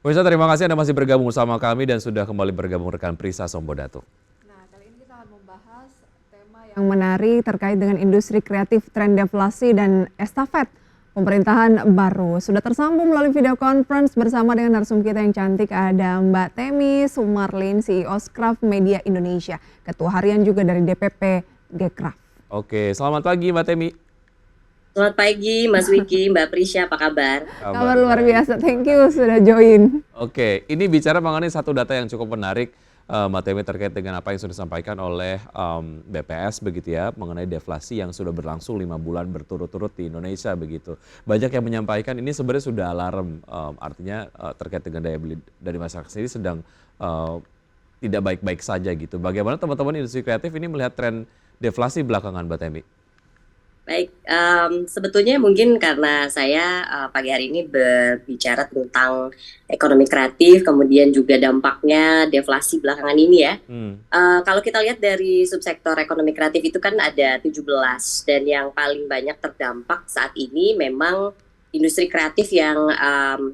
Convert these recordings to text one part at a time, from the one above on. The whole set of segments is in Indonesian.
Pemirsa, terima kasih Anda masih bergabung bersama kami dan sudah kembali bergabung rekan Prisa Sombodato. Nah, kali ini kita akan membahas tema yang menarik terkait dengan industri kreatif, tren deflasi, dan estafet pemerintahan baru. Sudah tersambung melalui video conference bersama dengan narsum kita yang cantik, ada Mbak Temi Sumarlin, CEO Scraft Media Indonesia, Ketua Harian juga dari DPP Gcraft. Oke, selamat pagi Mbak Temi. Selamat pagi Mas Wiki, Mbak Prisya, apa kabar? Kabar luar biasa, thank you sudah join. Oke, ini bicara mengenai satu data yang cukup menarik Mbak Temi terkait dengan apa yang sudah disampaikan oleh BPS begitu ya, mengenai deflasi yang sudah berlangsung 5 bulan berturut-turut di Indonesia begitu. Banyak yang menyampaikan ini sebenarnya sudah alarm, artinya terkait dengan daya beli dari masyarakat sendiri sedang tidak baik-baik saja gitu. Bagaimana teman-teman industri kreatif ini melihat tren deflasi belakangan Mbak Temi? Baik, sebetulnya mungkin karena saya pagi hari ini berbicara tentang ekonomi kreatif, kemudian juga dampaknya deflasi belakangan ini ya. Kalau kita lihat dari subsektor ekonomi kreatif itu kan ada 17, dan yang paling banyak terdampak saat ini memang industri kreatif yang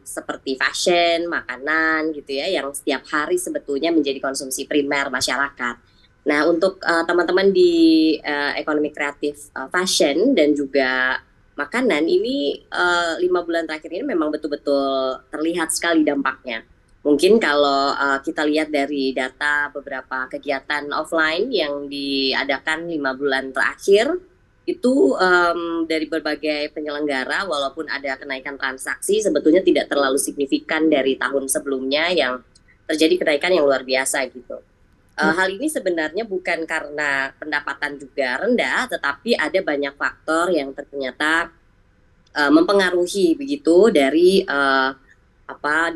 seperti fashion, makanan gitu ya, yang setiap hari sebetulnya menjadi konsumsi primer masyarakat. Nah, untuk teman-teman di ekonomi kreatif fashion dan juga makanan ini 5 bulan terakhir ini memang betul-betul terlihat sekali dampaknya. Mungkin kalau kita lihat dari data beberapa kegiatan offline yang diadakan 5 bulan terakhir, itu dari berbagai penyelenggara, walaupun ada kenaikan transaksi, sebetulnya tidak terlalu signifikan dari tahun sebelumnya yang terjadi kenaikan yang luar biasa gitu. Hal ini sebenarnya bukan karena pendapatan juga rendah, tetapi ada banyak faktor yang ternyata mempengaruhi begitu dari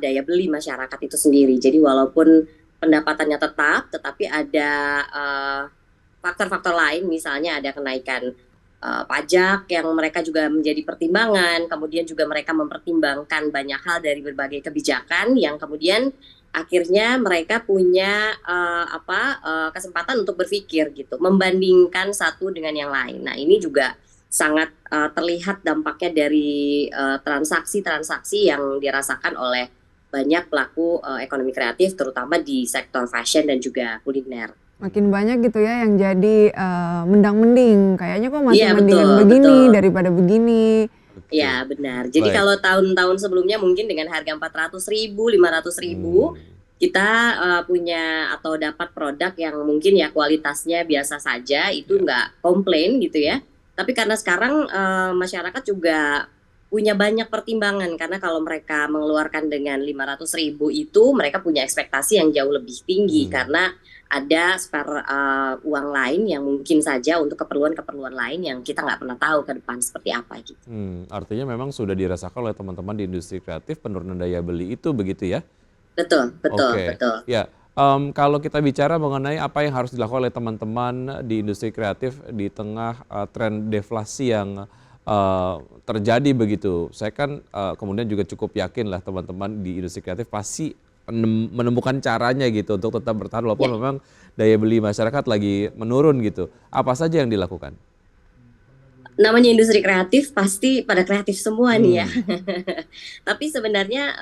daya beli masyarakat itu sendiri. Jadi walaupun pendapatannya tetap, tetapi ada faktor-faktor lain, misalnya ada kenaikan pajak yang mereka juga menjadi pertimbangan, kemudian juga mereka mempertimbangkan banyak hal dari berbagai kebijakan yang kemudian akhirnya mereka punya kesempatan untuk berpikir gitu, membandingkan satu dengan yang lain. Nah, ini juga sangat terlihat dampaknya dari transaksi-transaksi yang dirasakan oleh banyak pelaku ekonomi kreatif, terutama di sektor fashion dan juga kuliner. Makin banyak gitu ya yang jadi mendang-mending, kayaknya kok masih Iya, mendingan betul, begini betul. daripada begini. Ya, benar. Jadi Baik. kalau tahun-tahun sebelumnya mungkin dengan harga 400.000, 500.000, kita punya atau dapat produk yang mungkin ya kualitasnya biasa saja, itu nggak komplain gitu ya. Tapi karena sekarang masyarakat juga punya banyak pertimbangan, karena kalau mereka mengeluarkan dengan 500.000 itu mereka punya ekspektasi yang jauh lebih tinggi karena ada spare uang lain yang mungkin saja untuk keperluan-keperluan lain yang kita nggak pernah tahu ke depan seperti apa gitu. Artinya memang sudah dirasakan oleh teman-teman di industri kreatif penurunan daya beli itu begitu ya? Betul, betul, Oke, betul. ya. Kalau kita bicara mengenai apa yang harus dilakukan oleh teman-teman di industri kreatif di tengah tren deflasi yang terjadi begitu, saya kan kemudian juga cukup yakin lah teman-teman di industri kreatif pasti menemukan caranya gitu untuk tetap bertahan walaupun memang daya beli masyarakat lagi menurun gitu. Apa saja yang dilakukan? Namanya industri kreatif pasti pada kreatif semua nih ya. Tapi sebenarnya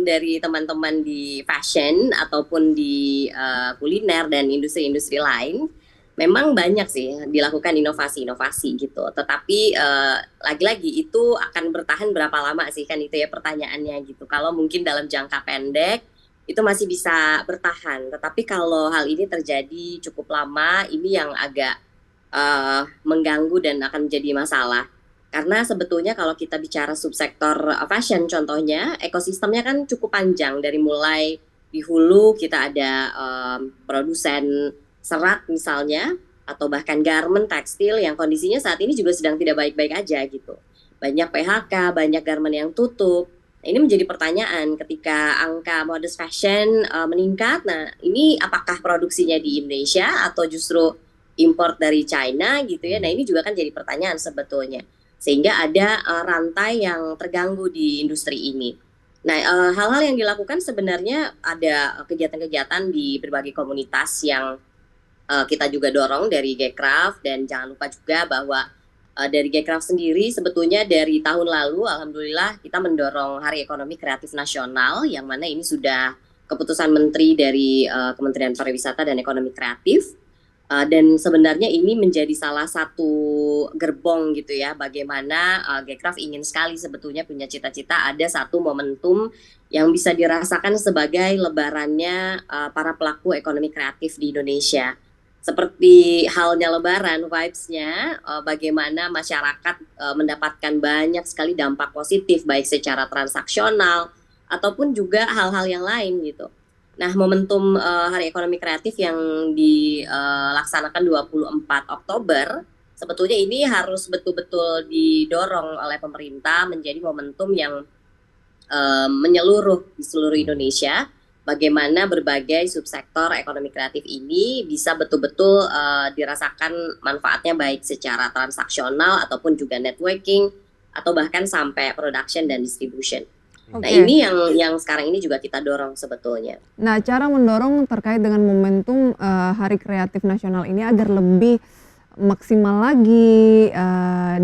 dari teman-teman di fashion ataupun di kuliner dan industri-industri lain, memang banyak sih dilakukan inovasi-inovasi gitu. Tetapi lagi-lagi itu akan bertahan berapa lama sih, kan itu ya pertanyaannya gitu. Kalau mungkin dalam jangka pendek itu masih bisa bertahan. Tetapi kalau hal ini terjadi cukup lama, ini yang agak mengganggu dan akan menjadi masalah. Karena sebetulnya kalau kita bicara subsektor fashion contohnya, ekosistemnya kan cukup panjang, dari mulai di hulu kita ada produsen serat misalnya, atau bahkan garment tekstil yang kondisinya saat ini juga sedang tidak baik-baik aja gitu. Banyak PHK, banyak garment yang tutup. Nah, ini menjadi pertanyaan ketika angka modest fashion meningkat. Nah, ini apakah produksinya di Indonesia atau justru import dari China gitu ya. Nah, ini juga kan jadi pertanyaan sebetulnya. Sehingga ada rantai yang terganggu di industri ini. Nah, hal-hal yang dilakukan sebenarnya ada kegiatan-kegiatan di berbagai komunitas yang kita juga dorong dari Gcraft, dan jangan lupa juga bahwa Dari Gecraft sendiri sebetulnya dari tahun lalu alhamdulillah kita mendorong Hari Ekonomi Kreatif Nasional yang mana ini sudah keputusan menteri dari Kementerian Pariwisata dan Ekonomi Kreatif. Dan sebenarnya ini menjadi salah satu gerbong gitu ya, bagaimana Gecraft ingin sekali sebetulnya punya cita-cita ada satu momentum yang bisa dirasakan sebagai lebarannya para pelaku ekonomi kreatif di Indonesia. Seperti halnya lebaran, vibes-nya bagaimana masyarakat mendapatkan banyak sekali dampak positif baik secara transaksional ataupun juga hal-hal yang lain gitu. Nah, momentum Hari Ekonomi Kreatif yang dilaksanakan 24 Oktober, sebetulnya ini harus betul-betul didorong oleh pemerintah menjadi momentum yang menyeluruh di seluruh Indonesia. Bagaimana berbagai subsektor ekonomi kreatif ini bisa betul-betul dirasakan manfaatnya baik secara transaksional ataupun juga networking atau bahkan sampai production dan distribution. Nah, ini yang sekarang ini juga kita dorong sebetulnya. Nah, cara mendorong terkait dengan momentum Hari Kreatif Nasional ini agar lebih maksimal lagi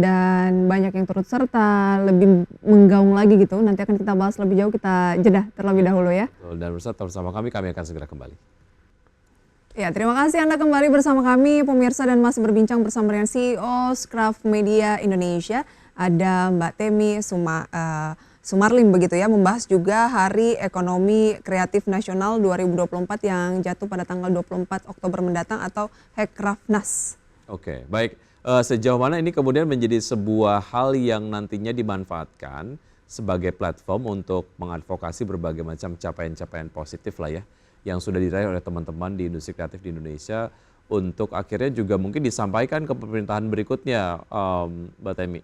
dan banyak yang turut serta, lebih menggaung lagi gitu. Nanti akan kita bahas lebih jauh, kita jeda terlebih dahulu ya. Dan bersama kami akan segera kembali. Ya, terima kasih Anda kembali bersama kami pemirsa dan masih berbincang bersama dengan CEO Scraft Media Indonesia. Ada Mbak Temi Sumarlin begitu ya, membahas juga Hari Ekonomi Kreatif Nasional 2024 yang jatuh pada tanggal 24 Oktober mendatang atau Hekrafnas. Oke, baik. Sejauh mana ini kemudian menjadi sebuah hal yang nantinya dimanfaatkan sebagai platform untuk mengadvokasi berbagai macam capaian-capaian positif lah ya, yang sudah diraih oleh teman-teman di industri kreatif di Indonesia untuk akhirnya juga mungkin disampaikan ke pemerintahan berikutnya, Mbak Temi?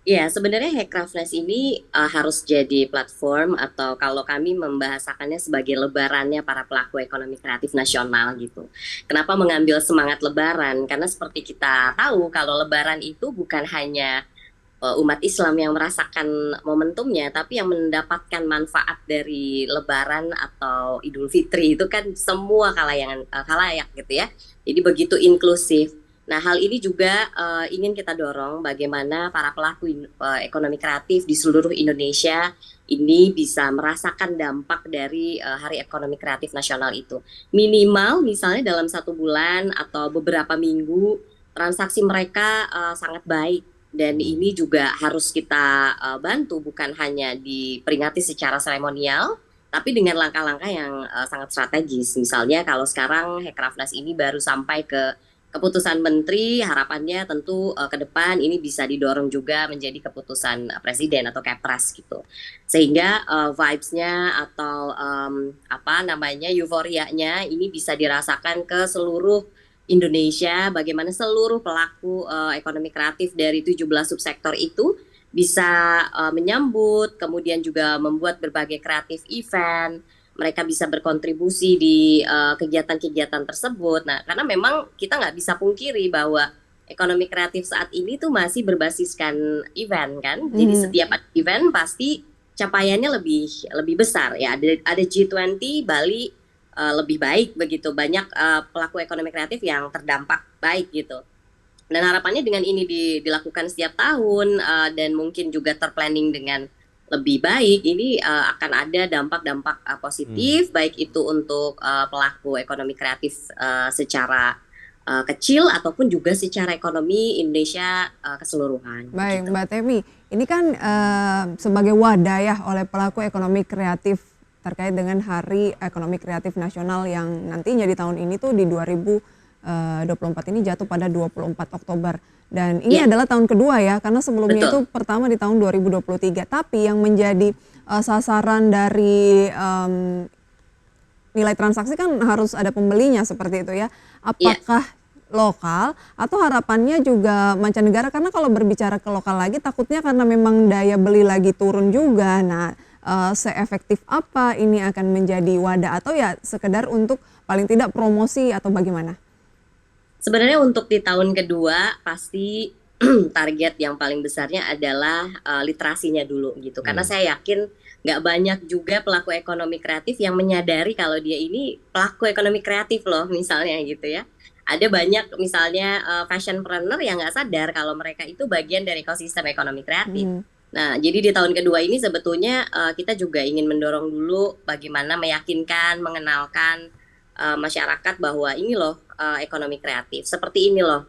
Ya, sebenarnya Hekrafnas ini harus jadi platform atau kalau kami membahasakannya sebagai lebarannya para pelaku ekonomi kreatif nasional gitu. Kenapa mengambil semangat lebaran? Karena seperti kita tahu kalau lebaran itu bukan hanya umat Islam yang merasakan momentumnya, tapi yang mendapatkan manfaat dari lebaran atau Idul Fitri itu kan semua khalayak gitu ya. Jadi begitu inklusif. Nah, hal ini juga ingin kita dorong bagaimana para pelaku ekonomi kreatif di seluruh Indonesia ini bisa merasakan dampak dari Hari Ekonomi Kreatif Nasional itu. Minimal misalnya dalam 1 bulan atau beberapa minggu transaksi mereka sangat baik. Dan ini juga harus kita bantu bukan hanya diperingati secara seremonial, tapi dengan langkah-langkah yang sangat strategis. Misalnya kalau sekarang Hekrafnas ini baru sampai ke keputusan menteri, harapannya tentu ke depan ini bisa didorong juga menjadi keputusan presiden atau Kepres gitu. Sehingga vibes-nya atau euforianya ini bisa dirasakan ke seluruh Indonesia, bagaimana seluruh pelaku ekonomi kreatif dari 17 subsektor itu bisa menyambut, kemudian juga membuat berbagai kreatif event. Mereka bisa berkontribusi di kegiatan-kegiatan tersebut. Nah, karena memang kita nggak bisa pungkiri bahwa ekonomi kreatif saat ini tuh masih berbasiskan event kan. Jadi setiap event pasti capaiannya lebih besar ya. Ada G20 Bali lebih baik begitu, banyak pelaku ekonomi kreatif yang terdampak baik gitu. Dan harapannya dengan ini dilakukan setiap tahun dan mungkin juga terplanning dengan lebih baik, ini akan ada dampak-dampak positif baik itu untuk pelaku ekonomi kreatif secara kecil ataupun juga secara ekonomi Indonesia keseluruhan. Baik, gitu. Mbak Temi, ini kan sebagai wadah ya oleh pelaku ekonomi kreatif terkait dengan Hari Ekonomi Kreatif Nasional yang nantinya di tahun ini tuh di 2024 ini jatuh pada 24 Oktober. Dan ini adalah tahun kedua ya, karena sebelumnya itu pertama di tahun 2023. Tapi yang menjadi sasaran dari nilai transaksi kan harus ada pembelinya seperti itu ya. Apakah lokal atau harapannya juga mancanegara? Karena kalau berbicara ke lokal lagi takutnya karena memang daya beli lagi turun juga. Nah, seefektif apa ini akan menjadi wadah atau ya sekedar untuk paling tidak promosi atau bagaimana? Sebenarnya untuk di tahun kedua pasti target yang paling besarnya adalah literasinya dulu gitu. Karena saya yakin nggak banyak juga pelaku ekonomi kreatif yang menyadari kalau dia ini pelaku ekonomi kreatif loh misalnya gitu ya. ada banyak misalnya fashionpreneur yang nggak sadar kalau mereka itu bagian dari ekosistem ekonomi kreatif. Nah, jadi di tahun kedua ini sebetulnya kita juga ingin mendorong dulu bagaimana meyakinkan, mengenalkan masyarakat bahwa ini loh ekonomi kreatif, seperti ini loh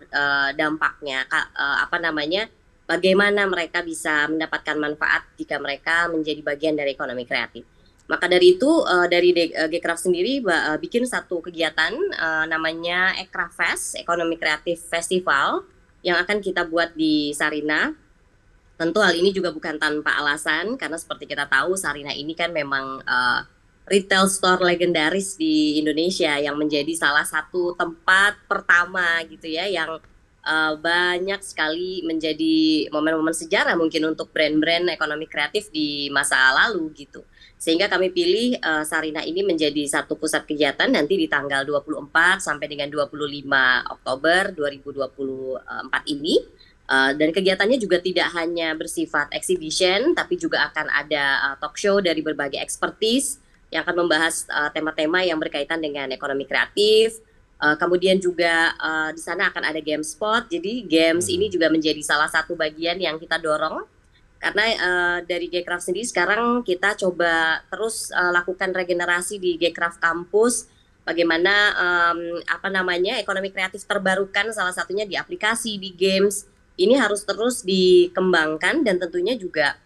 dampaknya, apa namanya, bagaimana mereka bisa mendapatkan manfaat jika mereka menjadi bagian dari ekonomi kreatif. Maka dari itu dari Gcraft sendiri bikin satu kegiatan namanya Ekraf Fest, Ekonomi Kreatif Festival, yang akan kita buat di Sarina. Tentu hal ini juga bukan tanpa alasan, karena seperti kita tahu Sarina ini kan memang retail store legendaris di Indonesia yang menjadi salah satu tempat pertama gitu ya yang banyak sekali menjadi momen-momen sejarah mungkin untuk brand-brand ekonomi kreatif di masa lalu gitu. Sehingga kami pilih Sarina ini menjadi satu pusat kegiatan nanti di tanggal 24 sampai dengan 25 Oktober 2024 ini. Dan kegiatannya juga tidak hanya bersifat exhibition, tapi juga akan ada talk show dari berbagai expertise yang akan membahas tema-tema yang berkaitan dengan ekonomi kreatif. Kemudian juga di sana akan ada game spot, jadi games ini juga menjadi salah satu bagian yang kita dorong. Karena dari Gcraft sendiri sekarang kita coba terus lakukan regenerasi di Gcraft Campus, bagaimana apa namanya ekonomi kreatif terbarukan salah satunya di aplikasi, di games, ini harus terus dikembangkan dan tentunya juga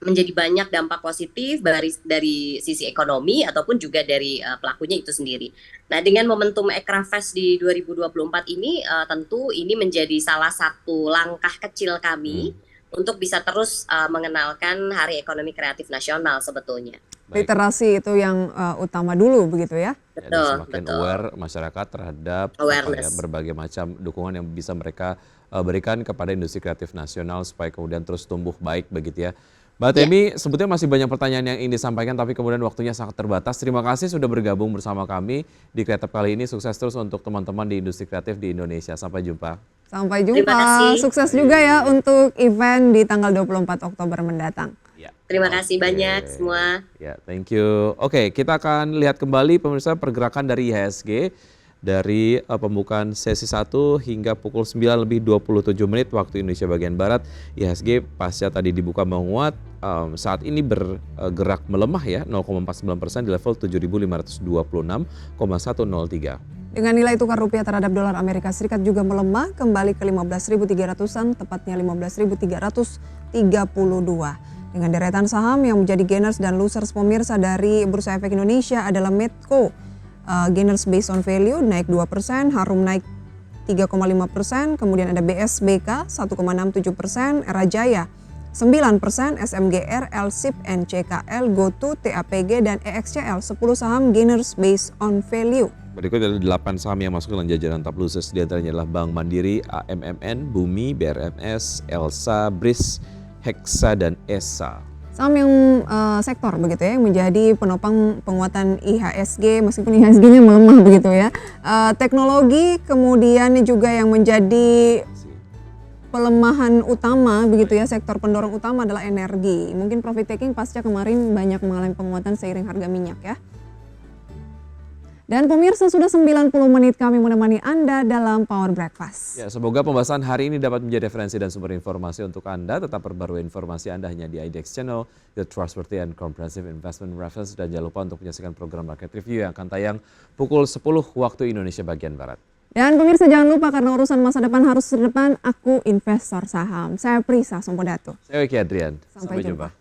menjadi banyak dampak positif dari sisi ekonomi ataupun juga dari pelakunya itu sendiri. Nah, dengan momentum Ekraf Fest di 2024 ini tentu ini menjadi salah satu langkah kecil kami untuk bisa terus mengenalkan Hari Ekonomi Kreatif Nasional sebetulnya. Baik. Literasi itu yang utama dulu begitu ya? Betul, semakin betul. aware masyarakat terhadap berbagai macam dukungan yang bisa mereka berikan kepada industri kreatif nasional supaya kemudian terus tumbuh baik begitu ya. Mbak Temi, sebetulnya masih banyak pertanyaan yang ingin disampaikan tapi kemudian waktunya sangat terbatas. Terima kasih sudah bergabung bersama kami di Kreatif kali ini. Sukses terus untuk teman-teman di industri kreatif di Indonesia. Sampai jumpa. Sampai jumpa. Sukses juga ya untuk event di tanggal 24 Oktober mendatang. Terima kasih banyak semua. Ya, thank you. Oke, kita akan lihat kembali pemirsa pergerakan dari IHSG dari pembukaan sesi 1 hingga pukul 9:27 waktu Indonesia bagian Barat. IHSG pasca tadi dibuka menguat, saat ini bergerak melemah ya 0,49% di level 7.526,103. Dengan nilai tukar rupiah terhadap dolar Amerika Serikat juga melemah kembali ke 15.300-an, tepatnya 15.332. Dengan deretan saham yang menjadi gainers dan losers pemirsa dari Bursa Efek Indonesia adalah Medco. Gainers based on value naik 2%, Harum naik 3,5%, kemudian ada BSBK 1,67%, Era Jaya 9%, SMGR, LSIP, NCKL, GoTo, TAPG, dan EXCL 10 saham gainers based on value. Berikut ada 8 saham yang masuk dalam jajaran top losers, diantaranya adalah Bank Mandiri, AMMN, Bumi, BRMS, Elsa, BRIS, Hexa, dan ESA. Saham yang sektor begitu ya, yang menjadi penopang penguatan IHSG meskipun IHSG-nya melemah begitu ya. Teknologi kemudian juga yang menjadi pelemahan utama begitu ya, sektor pendorong utama adalah energi. Mungkin profit taking pasca kemarin banyak mengalami penguatan seiring harga minyak ya. Dan pemirsa, sudah 90 menit kami menemani Anda dalam Power Breakfast. Ya, semoga pembahasan hari ini dapat menjadi referensi dan sumber informasi untuk Anda. Tetap perbarui informasi Anda hanya di IDX Channel, The Trustworthy and Comprehensive Investment Reference. Dan jangan lupa untuk menyaksikan program Market Review yang akan tayang pukul 10 waktu Indonesia bagian Barat. Dan pemirsa jangan lupa, karena urusan masa depan harus terdepan, aku investor saham. Saya Prisa Sompodato. Saya Wiki Adrian. Sampai jumpa.